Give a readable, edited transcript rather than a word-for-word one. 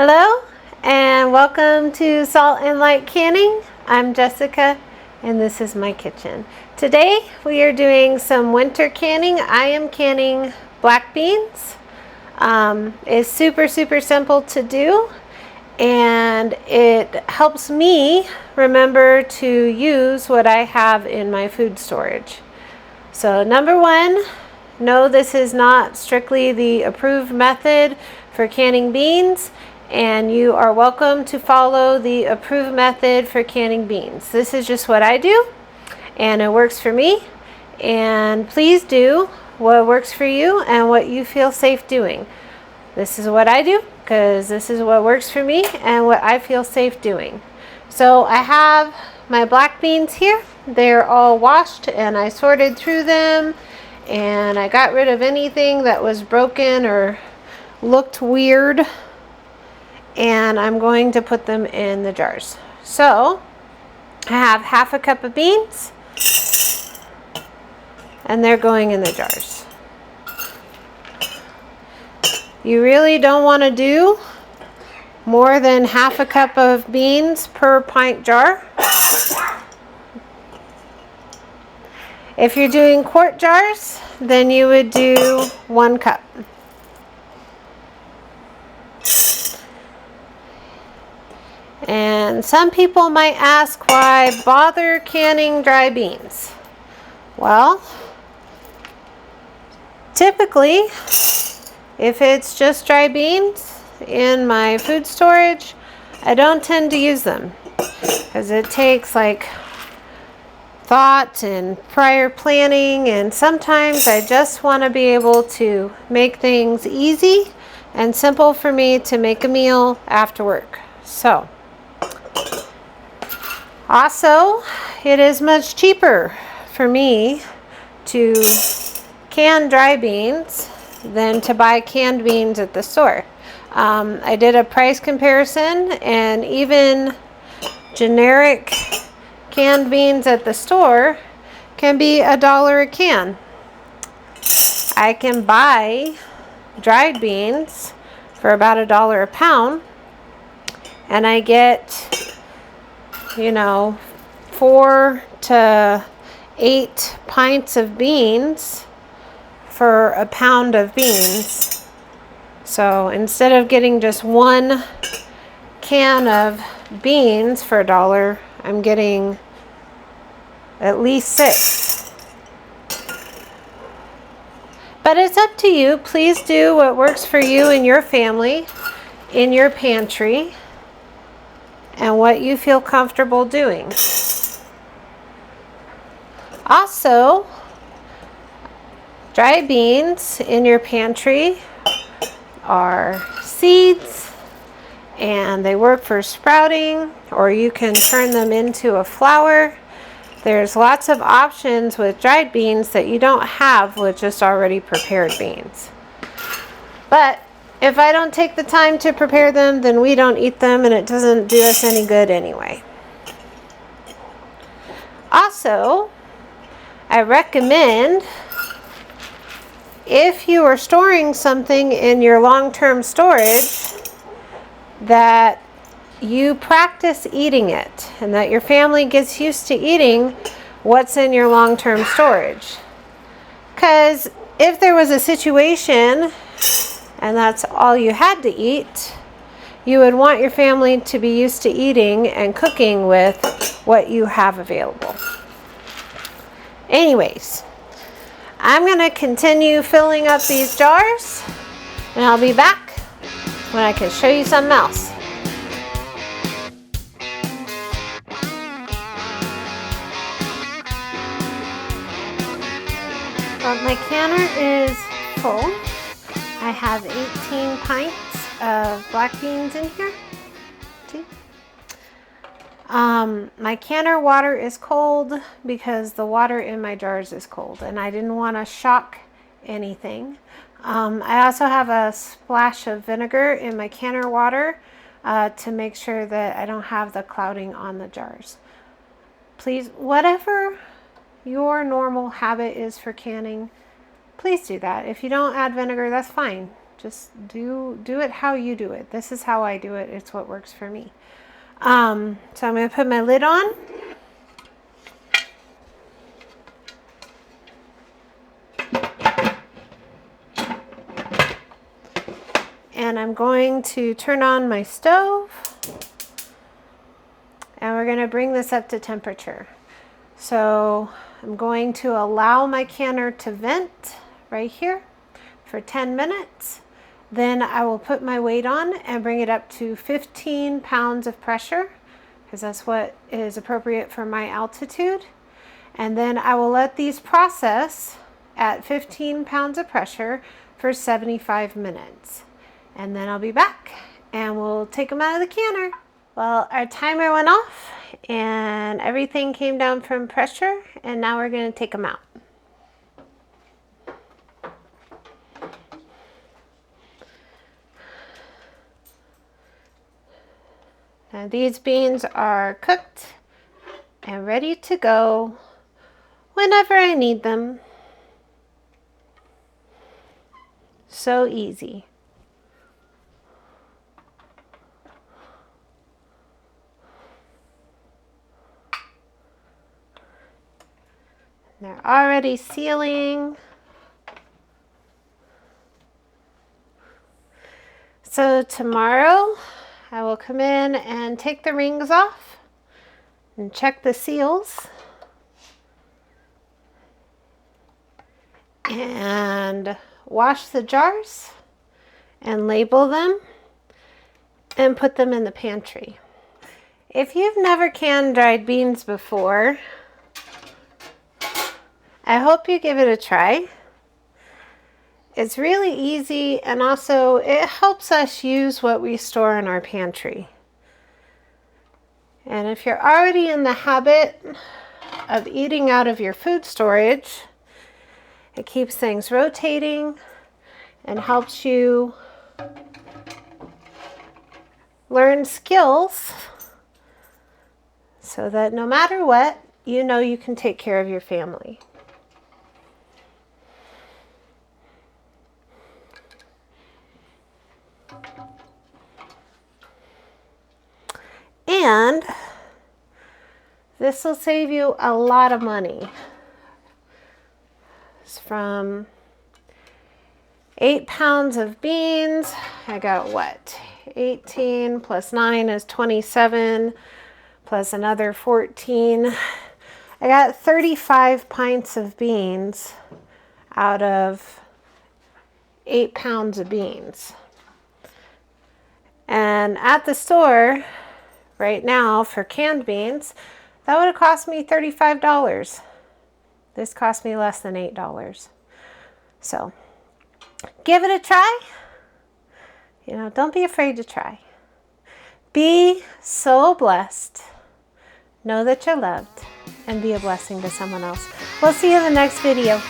Hello and welcome to Salt and Light Canning. I'm Jessica and this is my kitchen. Today we are doing some winter canning. I am canning black beans. It's super simple to do and it helps me remember to use what I have in my food storage. So number one, no, this is not strictly the approved method for canning beans, and you are welcome to follow the approved method for canning beans. This is just what I do and it works for me, and please do what works for you and what you feel safe doing. This is what I do because this is what works for me and what I feel safe doing. So I have my black beans here. They're all washed and I sorted through them and I got rid of anything that was broken or looked weird, and I'm going to put them in the jars. So I have half a cup of beans and they're going in the jars. You really don't want to do more than half a cup of beans per pint jar. If you're doing quart jars, then you would do 1 cup. And some people might ask, why bother canning dry beans? Well, typically, if it's just dry beans in my food storage, I don't tend to use them because it takes like thought and prior planning, and sometimes I just want to be able to make things easy and simple for me to make a meal after work. So also, it is much cheaper for me to can dry beans than to buy canned beans at the store. I did a price comparison, and even generic canned beans at the store can be $1 a can. I can buy dried beans for about $1 a pound, and I get 4 to 8 pints of beans for a pound of beans. So instead of getting just 1 can of beans for $1, I'm getting at least 6. But it's up to you. Please do what works for you and your family in your pantry and what you feel comfortable doing. Also, dry beans in your pantry are seeds and they work for sprouting, or you can turn them into a flour. There's lots of options with dried beans that you don't have with just already prepared beans. But if I don't take the time to prepare them, then we don't eat them and it doesn't do us any good anyway. Also, I recommend, if you are storing something in your long-term storage, that you practice eating it and that your family gets used to eating what's in your long-term storage. Because if there was a situation and that's all you had to eat, you would want your family to be used to eating and cooking with what you have available. Anyways, I'm going to continue filling up these jars, and I'll be back when I can show you something else. Well, my canner is full. I have 18 pints of black beans in here. See? My canner water is cold because the water in my jars is cold, and I didn't want to shock anything. I also have a splash of vinegar in my canner water to make sure that I don't have the clouding on the jars. Please, whatever your normal habit is for canning, please do that. If you don't add vinegar, that's fine. Just do it how you do it. This is how I do it. It's what works for me. So I'm going to put my lid on. And I'm going to turn on my stove. And we're going to bring this up to temperature. So I'm going to allow my canner to vent right here for 10 minutes. Then I will put my weight on and bring it up to 15 pounds of pressure, because that's what is appropriate for my altitude. And then I will let these process at 15 pounds of pressure for 75 minutes. And then I'll be back and we'll take them out of the canner. Well, our timer went off and everything came down from pressure, and now we're going to take them out. Now these beans are cooked and ready to go whenever I need them. So easy. They're already sealing. So tomorrow I will come in and take the rings off and check the seals and wash the jars and label them and put them in the pantry. If you've never canned dried beans before, I hope you give it a try. It's really easy, and also it helps us use what we store in our pantry. And if you're already in the habit of eating out of your food storage, it keeps things rotating and helps you learn skills so that no matter what, you know you can take care of your family. And this will save you a lot of money. It's from 8 pounds of beans. I got what? 18 plus 9 is 27, plus another 14. I got 35 pints of beans out of 8 pounds of beans. And at the store right now for canned beans, that would have cost me $35. This cost me less than $8. So give it a try. You know, don't be afraid to try. Be so blessed. Know that you're loved and be a blessing to someone else. We'll see you in the next video.